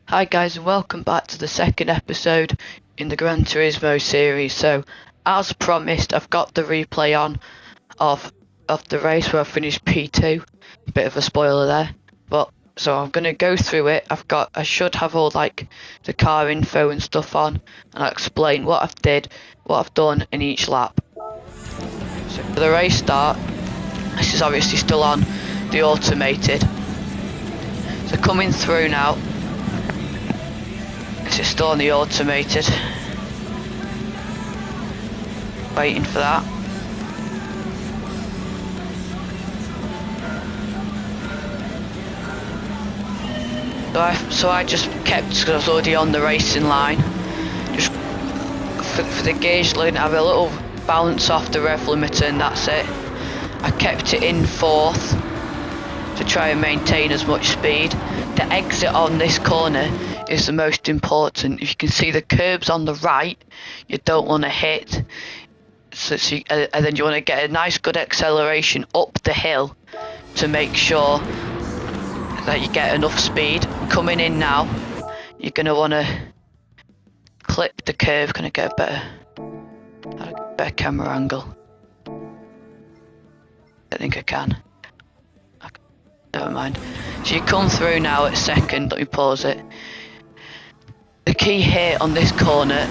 Hi guys, and welcome back to the second episode in the Gran Turismo series. So, as promised, I've got the replay on of the race where I finished P2. Bit of a spoiler there, but so I'm gonna go through it. I should have all like the car info and stuff on, and I'll explain what I've done in each lap. So for the race start, this is obviously still on the automated. So coming through now. This is still on the automated. Waiting for that. So I just kept, because I was already on the racing line, just for the gauge load, have a little bounce off the rev limiter and that's it. I kept it in fourth to try and maintain as much speed. The exit on this corner is the most important. If you can see the curbs on the right, you don't want to hit. And then you want to get a nice good acceleration up the hill to make sure that you get enough speed. Coming in now, you're going to want to clip the curve. Going to get a better camera angle. I think I can. Never mind. So you come through now at second. Let me pause it. The key here on this corner.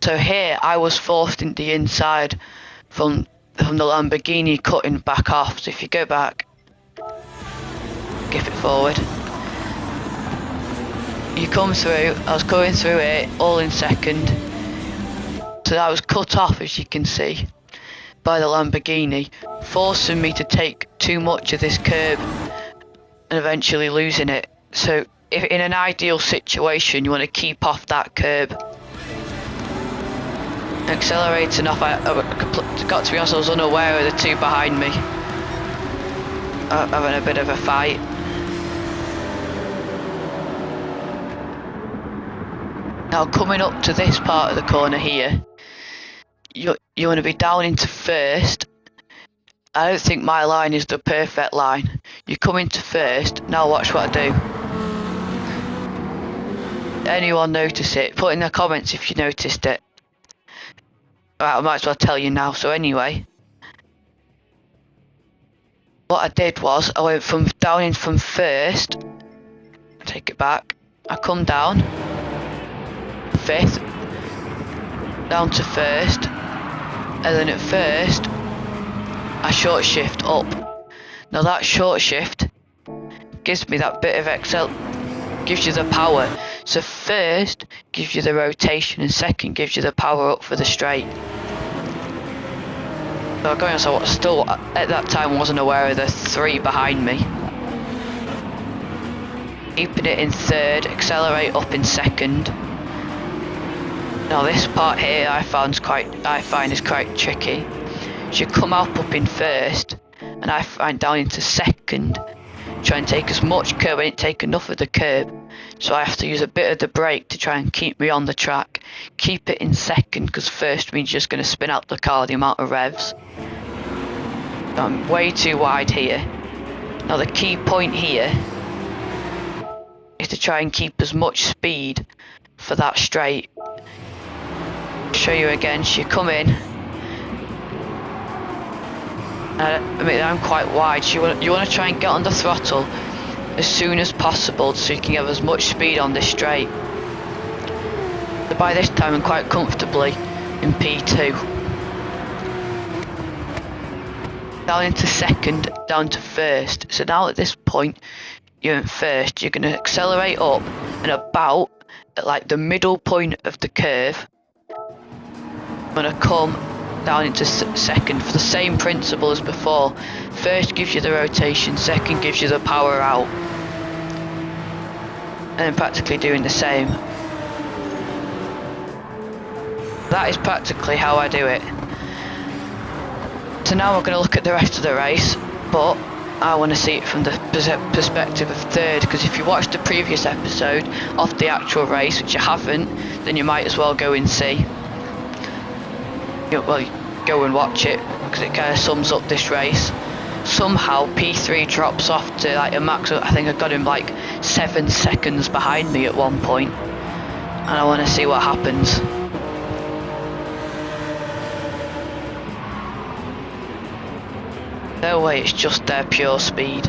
So here I was forced into the inside from the Lamborghini cutting back off. So if you go back, give it forward. You come through. I was going through it all in second. So I was cut off, as you can see, by the Lamborghini, forcing me to take too much of this curb and eventually losing it. So if in an ideal situation, you want to keep off that curb. Accelerating off, I got to be honest, I was unaware of the two behind me having a bit of a fight. Now coming up to this part of the corner here, you want to be down into first. I don't think my line is the perfect line. You come into first. Now watch what I do. Anyone notice it? Put in the comments if you noticed it. Right, I might as well tell you now. So anyway, what I did was I went from first. Take it back. I come down fifth, down to first, and then at first I short shift up. Now that short shift gives me that bit of gives you the power. So first gives you the rotation and second gives you the power up for the straight. So going on, so still at that time wasn't aware of the three behind me. Keeping it in third, accelerate up in second. Now this part here I find is quite tricky. So you come up in first, and I find down into second. Try and take as much curb. I didn't take enough of the curb, so I have to use a bit of the brake to try and keep me on the track. Keep it in second, because first means you're just going to spin out the car the amount of revs. I'm way too wide here. Now the key point here is to try and keep as much speed for that straight. Show you again. So you come in. I mean, I'm quite wide. So you want to try and get on the throttle as soon as possible so you can have as much speed on this straight. So by this time I'm quite comfortably in P2. Down into second, down to first. So now at this point you're in first. You're going to accelerate up and about at like the middle point of the curve. I'm going to come down into second for the same principle as before. First gives you the rotation, second gives you the power out, and then practically doing the same. That is practically how I do it. So now we're going to look at the rest of the race, but I want to see it from the perspective of third, because if you watched the previous episode of the actual race, which you haven't, then you might as well go and see. Well, go and watch it, because it kind of sums up this race. somehow P3 drops off to like a max of, I think I got him like 7 seconds behind me at one point, and I want to see what happens. No way, it's just their pure speed.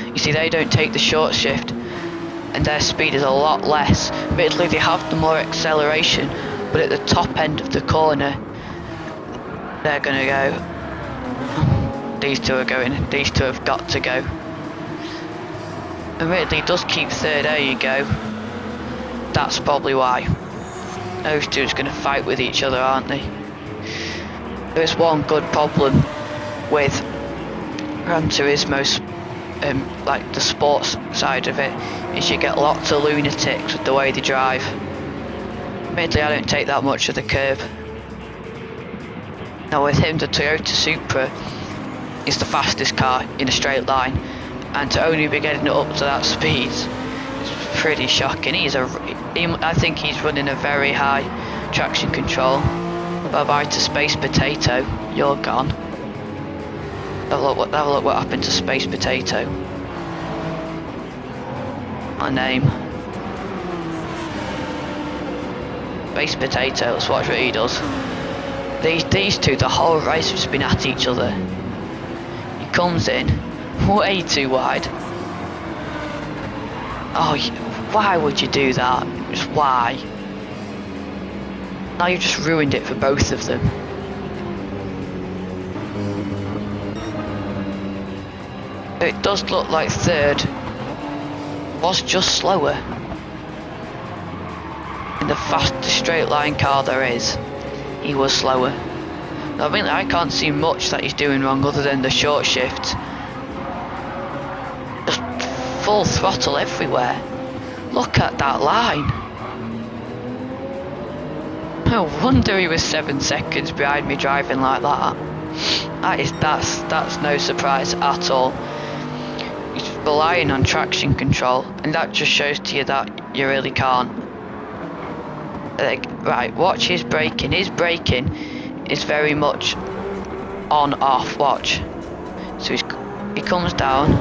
You see, they don't take the short shift, and their speed is a lot less. Admittedly, they have the more acceleration, but at the top end of the corner, they're gonna go. These two are going. These two have got to go. And Ridley does keep third. There you go. That's probably why. Those two are going to fight with each other, aren't they? There's one good problem with Gran Turismo's, like the sports side of it, is you get lots of lunatics with the way they drive. Admittedly, I don't take that much of the curve. Now with him, the Toyota Supra is the fastest car in a straight line, and to only be getting it up to that speed is pretty shocking. I think he's running a very high traction control. Bye bye to Space Potato, you're gone. Have a look what happened to Space Potato. My name. Space Potato, let's watch what he does. These two, the whole race have just been at each other. Comes in way too wide. Oh, why would you do that? Just why? Now you've just ruined it for both of them. It does look like third was just slower. In the fastest straight line car there is, he was slower. I mean, I can't see much that he's doing wrong other than the short shift. Just full throttle everywhere. Look at that line. No wonder he was 7 seconds behind me driving like that. That's no surprise at all. He's relying on traction control, and that just shows to you that you really can't. Right, watch his braking. His braking is very much on off. Watch. So he comes down.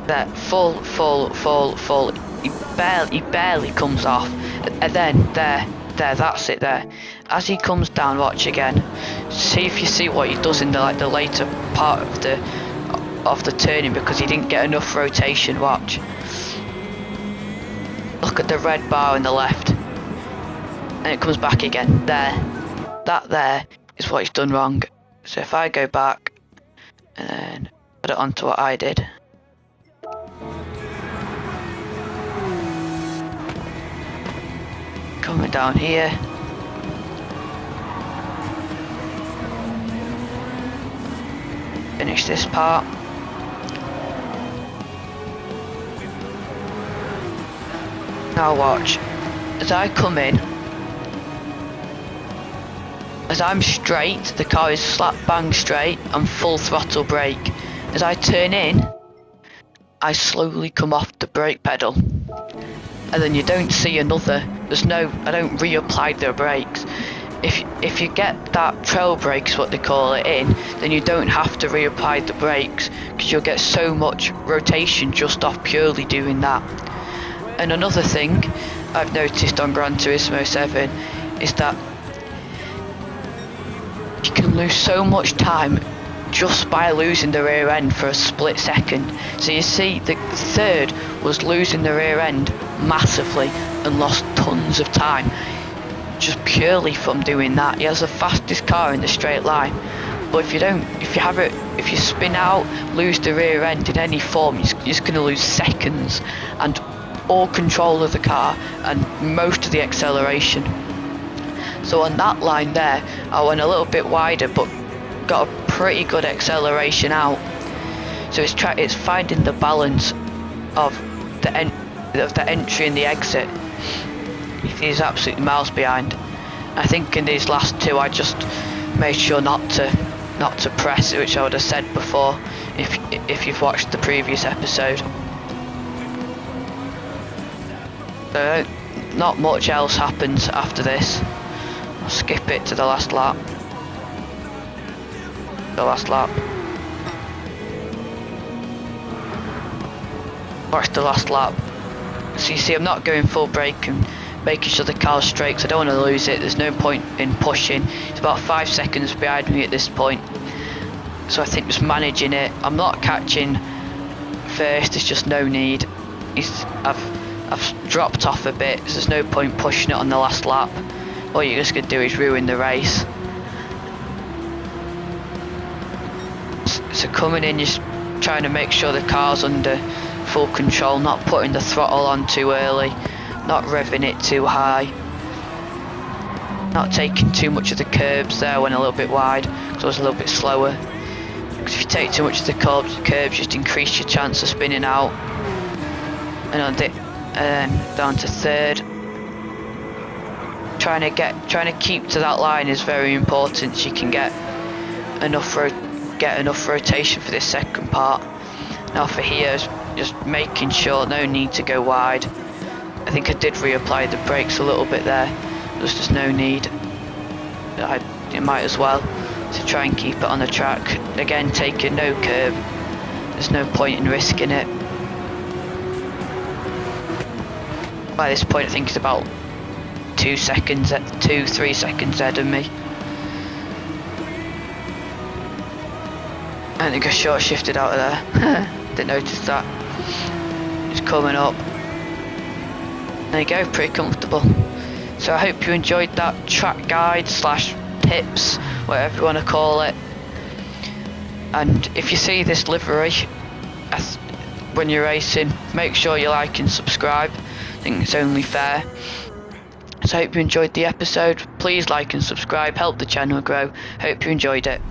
There, full. He barely comes off, and then there, that's it there. As he comes down, watch again. See if you see what he does in the later part of the turning, because he didn't get enough rotation. Watch. Look at the red bar on the left, and it comes back again. There, that there is what he's done wrong. So if I go back and then put it onto what I did. Coming down here. Finish this part. Now watch, as I come in, as I'm straight, the car is slap bang straight and full throttle brake. As I turn in, I slowly come off the brake pedal, and then you don't see another. I don't reapply the brakes. If you get that trail brakes, what they call it, in, then you don't have to reapply the brakes, because you'll get so much rotation just off purely doing that. And another thing I've noticed on Gran Turismo 7 is that you can lose so much time just by losing the rear end for a split second. So you see the third was losing the rear end massively and lost tons of time just purely from doing that. He has the fastest car in the straight line, but if you spin out, lose the rear end in any form, you're just going to lose seconds and all control of the car and most of the acceleration. So on that line there, I went a little bit wider but got a pretty good acceleration out. So it's finding the balance of the entry and the exit. He's absolutely miles behind. I think in these last two I just made sure not to press it, which I would have said before if you've watched the previous episode. So not much else happens after this. I'll skip it to the last lap. The last lap. Watch the last lap. So you see I'm not going full brake and making sure the car's straight because I don't want to lose it. There's no point in pushing. It's about 5 seconds behind me at this point. So I think just managing it. I'm not catching first, there's just no need. I've dropped off a bit, so there's no point pushing it on the last lap. All you're just going to do is ruin the race. So coming in, just trying to make sure the car's under full control, not putting the throttle on too early, not revving it too high, not taking too much of the curbs there when a little bit wide, because I was a little bit slower. Because if you take too much of the curbs, just increase your chance of spinning out. And on down to third. Trying to keep to that line is very important, so you can get enough rotation for this second part. Now for here, just making sure, no need to go wide. I think I did reapply the brakes a little bit there. There's just no need. You might as well. To try and keep it on the track. Again, taking no curb. There's no point in risking it. By this point, I think it's about 3 seconds ahead of me. I think I short shifted out of there. Didn't notice that. It's coming up. There you go, pretty comfortable. So I hope you enjoyed that track guide / tips, whatever you want to call it. And if you see this livery when you're racing, make sure you like and subscribe. I think it's only fair. So I hope you enjoyed the episode. Please like and subscribe, help the channel grow. Hope you enjoyed it.